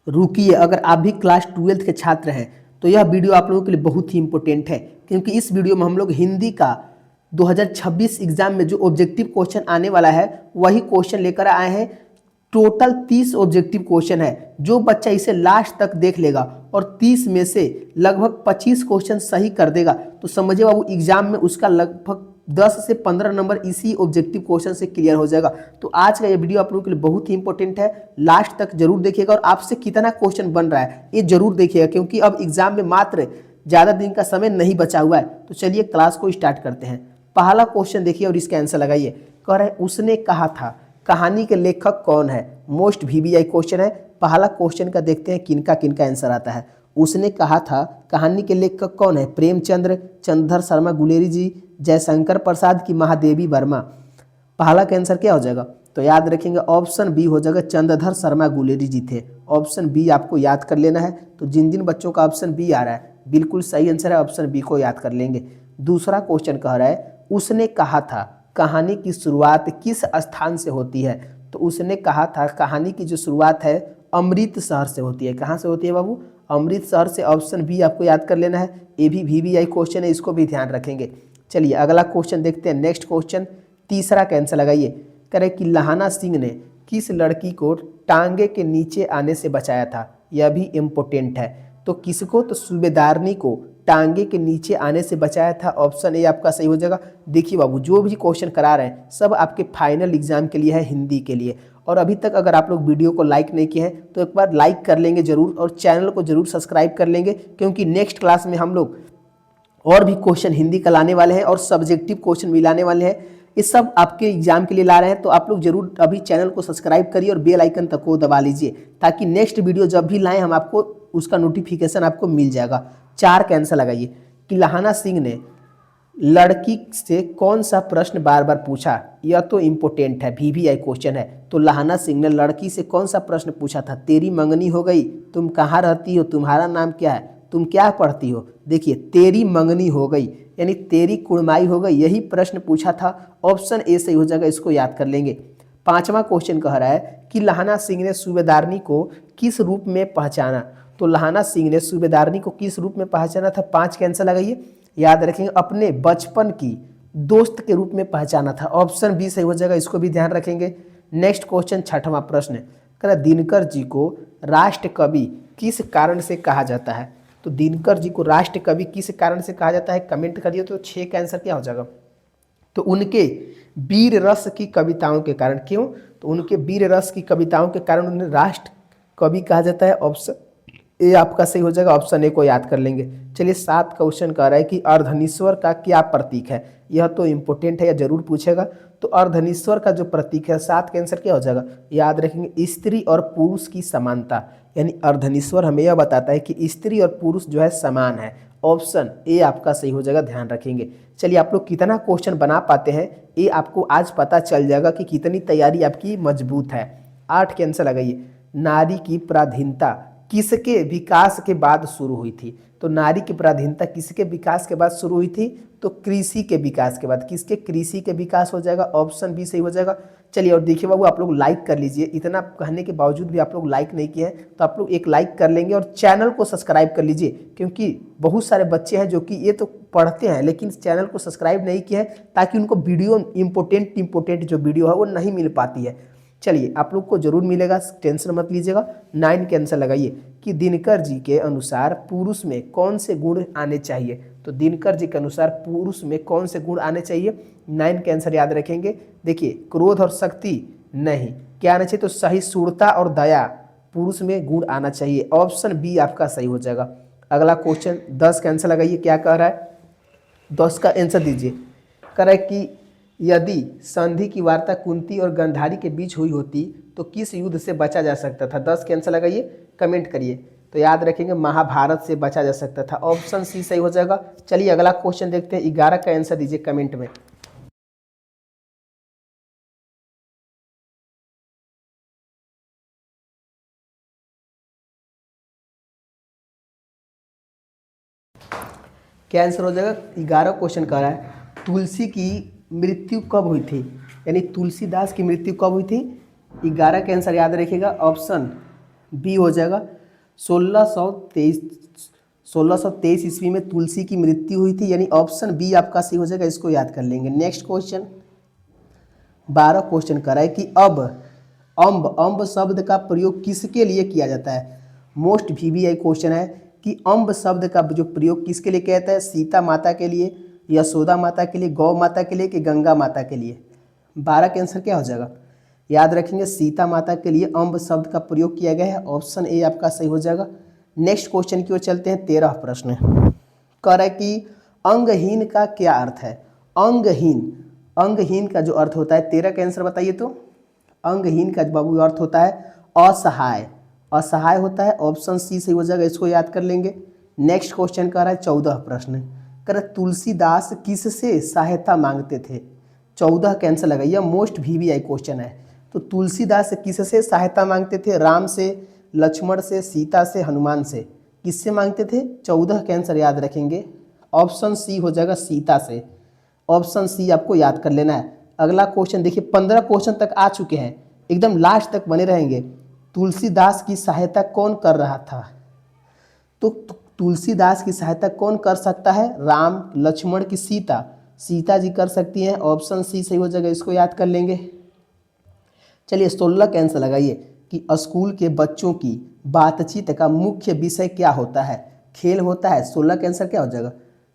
रुकिए, अगर आप भी क्लास 12th के छात्र हैं तो यह वीडियो आप लोगों के लिए बहुत ही इंपॉर्टेंट है, क्योंकि इस वीडियो में हम लोग हिंदी का 2026 एग्जाम में जो ऑब्जेक्टिव क्वेश्चन आने वाला है वही क्वेश्चन लेकर आए हैं। टोटल 30 ऑब्जेक्टिव क्वेश्चन है। जो बच्चा इसे लास्ट तक देख लेगा और 30 में से लगभग 25 क्वेश्चन सही कर देगा तो समझिए बाबू एग्जाम में उसका लगभग 10 से 15 नंबर इसी ऑब्जेक्टिव क्वेश्चन से क्लियर हो जाएगा। तो आज का ये वीडियो आप लोगों के लिए बहुत ही इंपॉर्टेंट है, लास्ट तक जरूर देखिएगा और आपसे कितना क्वेश्चन बन रहा है ये जरूर देखिएगा, क्योंकि अब एग्जाम में मात्र ज़्यादा दिन का समय नहीं बचा हुआ है। तो चलिए क्लास को स्टार्ट करते हैं। पहला क्वेश्चन देखिए और इसका आंसर लगाइए। कह रहे उसने कहा था, कहानी के लेखक कौन है? मोस्ट वीवीआई क्वेश्चन है। पहला क्वेश्चन का देखते हैं किनका किनका आंसर आता है। उसने कहा था कहानी के लेखक कौन है? प्रेमचंद्र, चंद्रधर शर्मा गुलेरी जी, जयशंकर प्रसाद की महादेवी वर्मा। पहला का आंसर क्या हो जाएगा? तो याद रखेंगे ऑप्शन बी हो जाएगा, चंद्रधर शर्मा गुलेरी जी थे। ऑप्शन बी आपको याद कर लेना है। तो जिन जिन बच्चों का ऑप्शन बी आ रहा है बिल्कुल सही आंसर है, ऑप्शन बी को याद कर लेंगे। दूसरा क्वेश्चन कह रहा है उसने कहा था कहानी की शुरुआत किस स्थान से होती है? तो उसने कहा था कहानी की जो शुरुआत है अमृतसर से होती है। कहाँ से होती है बाबू? अमृतसर से। ऑप्शन बी आपको याद कर लेना है। ये भी वीवीआई क्वेश्चन है, इसको भी ध्यान रखेंगे। चलिए अगला क्वेश्चन देखते हैं। नेक्स्ट क्वेश्चन तीसरा का आंसर लगाइए। कह रहे कि लहाना सिंह ने किस लड़की को टांगे के नीचे आने से बचाया था? यह भी इम्पोर्टेंट है। तो किसको? तो सूबेदारनी को टांगे के नीचे आने से बचाया था। ऑप्शन ए आपका सही हो जाएगा। देखिए बाबू जो भी क्वेश्चन करा रहे हैं सब आपके फाइनल एग्जाम के लिए है, हिंदी के लिए। और अभी तक अगर आप लोग वीडियो को लाइक नहीं किए हैं तो एक बार लाइक कर लेंगे जरूर, और चैनल को जरूर सब्सक्राइब कर लेंगे, क्योंकि नेक्स्ट क्लास में हम लोग और भी क्वेश्चन हिंदी का लाने वाले हैं और सब्जेक्टिव क्वेश्चन भी लाने वाले हैं। ये सब आपके एग्जाम के लिए ला रहे हैं। तो आप लोग जरूर अभी चैनल को सब्सक्राइब करिए और बेल आइकन तक को दबा लीजिए, ताकि नेक्स्ट वीडियो जब भी लाएं हम आपको उसका नोटिफिकेशन आपको मिल जाएगा। चार का आंसर लगाइए कि लहाना सिंह ने लड़की से कौन सा प्रश्न बार बार पूछा? यह तो इम्पोर्टेंट है, वीवीआई क्वेश्चन है। तो लहाना सिंह ने लड़की से कौन सा प्रश्न पूछा था? तेरी मंगनी हो गई, तुम कहाँ रहती हो, तुम्हारा नाम क्या है, तुम क्या पढ़ती हो? देखिए तेरी मंगनी हो गई यानी तेरी कुड़माई हो गई, यही प्रश्न पूछा था। ऑप्शन ए सही हो जाएगा, इसको याद कर लेंगे। पांचवा क्वेश्चन कह रहा है कि लहाना सिंह ने सूबेदारनी को किस रूप में पहचाना? तो लहाना सिंह ने सूबेदारनी को किस रूप में पहचाना था? पांच का आंसर लगाइए। याद रखेंगे अपने बचपन की दोस्त के रूप में पहचाना था। ऑप्शन बी सही हो जाएगा, इसको भी ध्यान रखेंगे। नेक्स्ट क्वेश्चन छठवां प्रश्न कह रहा दिनकर जी को राष्ट्र कवि किस कारण से कहा जाता है? तो दिनकर जी को राष्ट्र कवि किस कारण से कहा जाता है? कमेंट करिए। तो 6 का आंसर क्या हो जाएगा? तो उनके वीर रस की कविताओं के कारण। क्यों? तो उनके वीर रस की कविताओं के कारण उन्हें राष्ट्र कवि कहा जाता है। ऑप्शन ए आपका सही हो जाएगा, ऑप्शन ए को याद कर लेंगे। चलिए 7 क्वेश्चन कह रहा है कि अर्धनीश्वर का क्या प्रतीक है? यह तो इंपॉर्टेंट है, यह जरूर पूछेगा। तो अर्धनीश्वर का जो प्रतीक है, 7 का आंसर क्या हो जाएगा? याद रखेंगे स्त्री और पुरुष की समानता, यानी अर्धनीश्वर हमें यह बताता है कि स्त्री और पुरुष जो है समान है। ऑप्शन ए आपका सही हो जाएगा, ध्यान रखेंगे। चलिए आप लोग कितना क्वेश्चन बना पाते हैं ये आपको आज पता चल जाएगा कि कितनी तैयारी आपकी मजबूत है। 8 के आंसर लगाइए। नारी की पराधीनता किसके विकास के बाद शुरू हुई थी? तो नारी की पराधीनता किसके विकास के बाद शुरू हुई थी? तो कृषि के विकास के बाद। किसके? कृषि के विकास हो जाएगा। ऑप्शन बी सही हो जाएगा। चलिए और देखिए बाबू आप लोग लाइक कर लीजिए। इतना कहने के बावजूद भी आप लोग लाइक नहीं किए हैं तो आप लोग एक लाइक कर लेंगे और चैनल को सब्सक्राइब कर लीजिए, क्योंकि बहुत सारे बच्चे हैं जो कि ये तो पढ़ते हैं लेकिन चैनल को सब्सक्राइब नहीं किए हैं, ताकि उनको वीडियो इंपॉर्टेंट जो वीडियो है वो नहीं मिल पाती है। चलिए आप लोग को जरूर मिलेगा, टेंशन मत लीजिएगा। 9 के आंसर लगाइए कि दिनकर जी के अनुसार पुरुष में कौन से गुण आने चाहिए? तो दिनकर जी के अनुसार पुरुष में कौन से गुण आने चाहिए? 9 के आंसर याद रखेंगे। देखिए क्रोध और शक्ति नहीं, क्या आना चाहिए? तो सहिष्णुता और दया पुरुष में गुण आना चाहिए। ऑप्शन बी आपका सही हो जाएगा। अगला क्वेश्चन 10 का आंसर लगाइए, क्या कह रहा है? 10 का आंसर दीजिए। कह रहा है कि यदि संधि की वार्ता कुंती और गांधारी के बीच हुई होती तो किस युद्ध से बचा जा सकता था? 10 के आंसर लगाइए, कमेंट करिए। तो याद रखेंगे महाभारत से बचा जा सकता था। ऑप्शन सी सही हो जाएगा। चलिए अगला क्वेश्चन देखते हैं। 11 का आंसर दीजिए कमेंट में। क्या आंसर हो जाएगा? 11 क्वेश्चन कह रहा है तुलसी की मृत्यु कब हुई थी, यानी तुलसीदास की मृत्यु कब हुई थी? 11 का आंसर याद रखिएगा, ऑप्शन बी हो जाएगा। 1623 ईस्वी में तुलसी की मृत्यु हुई थी, यानी ऑप्शन बी आपका सही हो जाएगा। इसको याद कर लेंगे। नेक्स्ट क्वेश्चन 12 क्वेश्चन कर रहा है कि अब अम्ब शब्द का प्रयोग किसके लिए किया जाता है। मोस्ट वीवीआई क्वेश्चन है कि अम्ब शब्द का जो प्रयोग किसके लिए किया जाता है। सीता माता के लिए, यशोदा माता के लिए, गौ माता के लिए कि गंगा माता के लिए। 12 का आंसर क्या हो जाएगा, याद रखेंगे सीता माता के लिए अम्ब शब्द का प्रयोग किया गया है। ऑप्शन ए आपका सही हो जाएगा। नेक्स्ट क्वेश्चन की ओर चलते हैं। 13 प्रश्न कह रहा है कि अंगहीन का क्या अर्थ है। अंगहीन का जो अर्थ होता है, 13 का आंसर बताइए तो। अंगहीन का बाबू अर्थ होता है असहाय, असहाय होता है। ऑप्शन सी सही हो जाएगा। इसको याद कर लेंगे। नेक्स्ट क्वेश्चन कह रहा है 14 प्रश्न कर तुलसीदास किससे सहायता मांगते थे। 14 का आंसर लगाइए, मोस्ट वीवीआई क्वेश्चन है। तो तुलसीदास किससे सहायता मांगते थे। राम से, लक्ष्मण से, सीता से, हनुमान से। किससे मांगते थे। 14 का आंसर याद रखेंगे। ऑप्शन सी हो जाएगा, सीता से। ऑप्शन सी आपको याद कर लेना है। अगला क्वेश्चन देखिए, 15 क्वेश्चन तक आ चुके हैं, एकदम लास्ट तक बने रहेंगे। तुलसीदास की सहायता कौन कर रहा था। तो तुलसीदास की सहायता कौन कर सकता है। राम, लक्ष्मण की सीता। सीता जी कर सकती हैं। ऑप्शन सी सही हो जाएगा। इसको याद कर लेंगे। चलिए 16 का आंसर लगाइए कि स्कूल के बच्चों की बातचीत का मुख्य विषय क्या होता है। खेल होता है। 16 का आंसर क्या हो जाएगा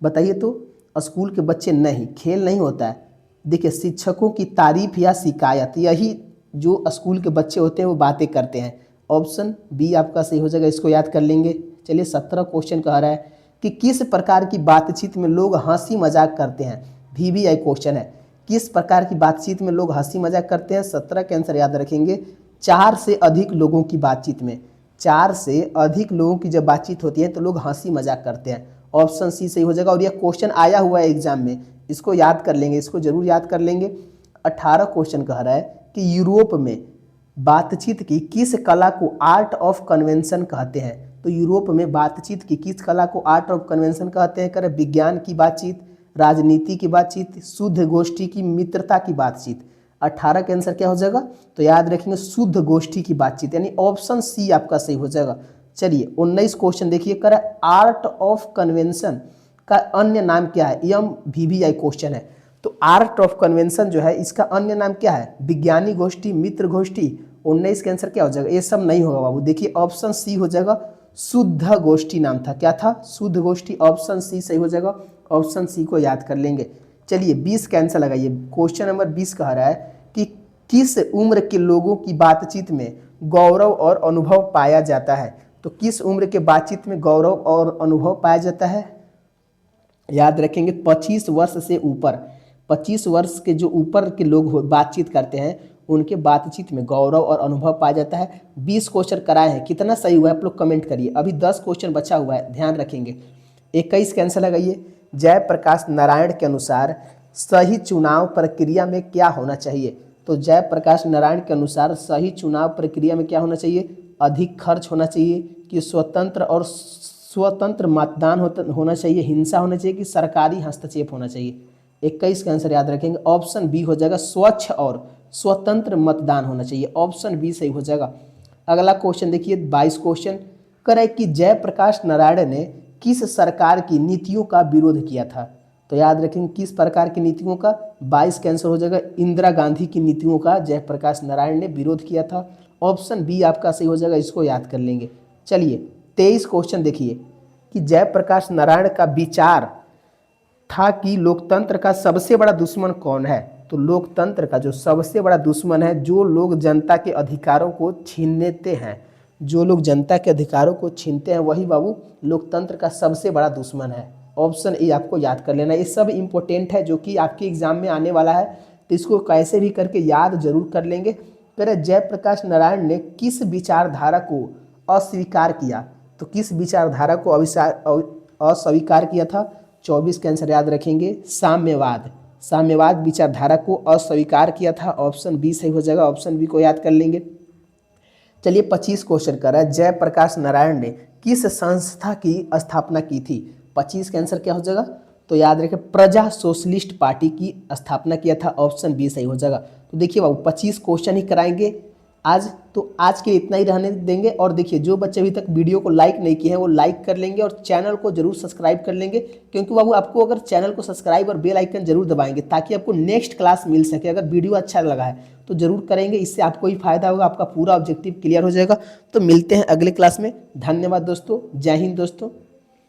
बताइए तो। स्कूल के बच्चे नहीं, खेल नहीं होता है। देखिए शिक्षकों की तारीफ या शिकायत, यही जो स्कूल के बच्चे होते हैं वो बातें करते हैं। ऑप्शन बी आपका सही हो जाएगा। इसको याद कर लेंगे। चलिए 17 क्वेश्चन कह रहा है कि किस प्रकार की बातचीत में लोग हंसी मजाक करते हैं। वीवीआई क्वेश्चन है, किस प्रकार की बातचीत में लोग हंसी मजाक करते हैं। 17 के आंसर याद रखेंगे। 4 से अधिक लोगों की बातचीत में, 4 से अधिक लोगों की जब बातचीत होती है तो लोग हंसी मजाक करते हैं। ऑप्शन सी सही हो जाएगा। और यह क्वेश्चन आया हुआ है एग्जाम में, इसको याद कर लेंगे, इसको जरूर याद कर लेंगे। 18 क्वेश्चन कह रहा है कि यूरोप में बातचीत की किस कला को आर्ट ऑफ कन्वेंशन कहते हैं। तो यूरोप में बातचीत की किस कला को आर्ट ऑफ कन्वेंशन कहते हैं। करें विज्ञान की बातचीत, राजनीति की बातचीत, शुद्ध गोष्ठी की, मित्रता की बातचीत। 18 का आंसर क्या हो जाएगा तो याद रखेंगे शुद्ध गोष्ठी की बातचीत, यानी ऑप्शन सी आपका सही हो जाएगा। चलिए 19 क्वेश्चन देखिए, कर आर्ट ऑफ कन्वेंशन का अन्य नाम क्या है। यह वीवीआई क्वेश्चन है। तो आर्ट ऑफ कन्वेंशन जो है इसका अन्य नाम क्या है। विज्ञानी गोष्ठी, मित्र गोष्ठी। 19 का आंसर क्या हो जाएगा, ये सब नहीं होगा बाबू। देखिए ऑप्शन सी हो जाएगा, शुद्ध गोष्ठी नाम था। क्या था, शुद्ध गोष्ठी। ऑप्शन सी सही हो जाएगा। ऑप्शन सी को याद कर लेंगे। चलिए 20 का आंसर लगाइए। क्वेश्चन नंबर 20 कह रहा है कि किस उम्र के लोगों की बातचीत में गौरव और अनुभव पाया जाता है। तो किस उम्र के बातचीत में गौरव और अनुभव पाया जाता है, याद रखेंगे 25 वर्ष से ऊपर। 25 वर्ष के जो ऊपर के लोग बातचीत करते हैं उनके बातचीत में गौरव और अनुभव पाया जाता है। 20 क्वेश्चन कराए हैं, कितना सही हुआ है आप लोग कमेंट करिए। अभी 10 क्वेश्चन बचा हुआ है, ध्यान रखेंगे। 21 का आंसर लगाइए। जयप्रकाश नारायण के अनुसार सही चुनाव प्रक्रिया में क्या होना चाहिए। तो जयप्रकाश नारायण के अनुसार सही चुनाव प्रक्रिया में क्या होना चाहिए, अधिक खर्च होना चाहिए कि स्वतंत्र मतदान होना चाहिए, हिंसा होना चाहिए कि सरकारी हस्तक्षेप होना चाहिए। 21 का आंसर याद रखेंगे। ऑप्शन बी हो जाएगा, स्वच्छ और स्वतंत्र मतदान होना चाहिए। ऑप्शन बी सही हो जाएगा। अगला क्वेश्चन देखिए 22 क्वेश्चन करे कि जयप्रकाश नारायण ने किस सरकार की नीतियों का विरोध किया था। तो याद रखेंगे किस प्रकार की नीतियों का। 22 का आंसर हो जाएगा, इंदिरा गांधी की नीतियों का जयप्रकाश नारायण ने विरोध किया था। ऑप्शन बी आपका सही हो जाएगा। इसको याद कर लेंगे। चलिए 23 क्वेश्चन देखिए कि जयप्रकाश नारायण का विचार था कि लोकतंत्र का सबसे बड़ा दुश्मन कौन है। तो लोकतंत्र का जो सबसे बड़ा दुश्मन है, जो लोग जनता के अधिकारों को छीन लेते हैं, जो लोग जनता के अधिकारों को छीनते हैं वही बाबू लोकतंत्र का सबसे बड़ा दुश्मन है। ऑप्शन ए आपको याद कर लेना। ये सब इंपॉर्टेंट है जो कि आपके एग्जाम में आने वाला है, तो इसको कैसे भी करके याद जरूर कर लेंगे। फिर जयप्रकाश नारायण ने किस विचारधारा को अस्वीकार किया। तो किस विचारधारा को अस्वीकार किया था। 24 का आंसर याद रखेंगे, साम्यवाद। साम्यवाद विचारधारा को अस्वीकार किया था। ऑप्शन बी सही हो जाएगा। ऑप्शन बी को याद कर लेंगे। चलिए 25 क्वेश्चन कर रहा है, जयप्रकाश नारायण ने किस संस्था की स्थापना की थी। 25 का आंसर क्या हो जाएगा तो याद रखें, प्रजा सोशलिस्ट पार्टी की स्थापना किया था। ऑप्शन बी सही हो जाएगा। तो देखिए बाबू 25 क्वेश्चन ही कराएंगे, आज के लिए इतना ही रहने देंगे। और देखिए, जो बच्चे अभी तक वीडियो को लाइक नहीं किए हैं वो लाइक कर लेंगे और चैनल को जरूर सब्सक्राइब कर लेंगे, क्योंकि बाबू आपको अगर चैनल को सब्सक्राइब और बेल आइकन जरूर दबाएंगे ताकि आपको नेक्स्ट क्लास मिल सके। अगर वीडियो अच्छा लगा है तो जरूर करेंगे, इससे आपको ही फायदा होगा, आपका पूरा ऑब्जेक्टिव क्लियर हो जाएगा। तो मिलते हैं अगले क्लास में। धन्यवाद दोस्तों, जय हिंद दोस्तों।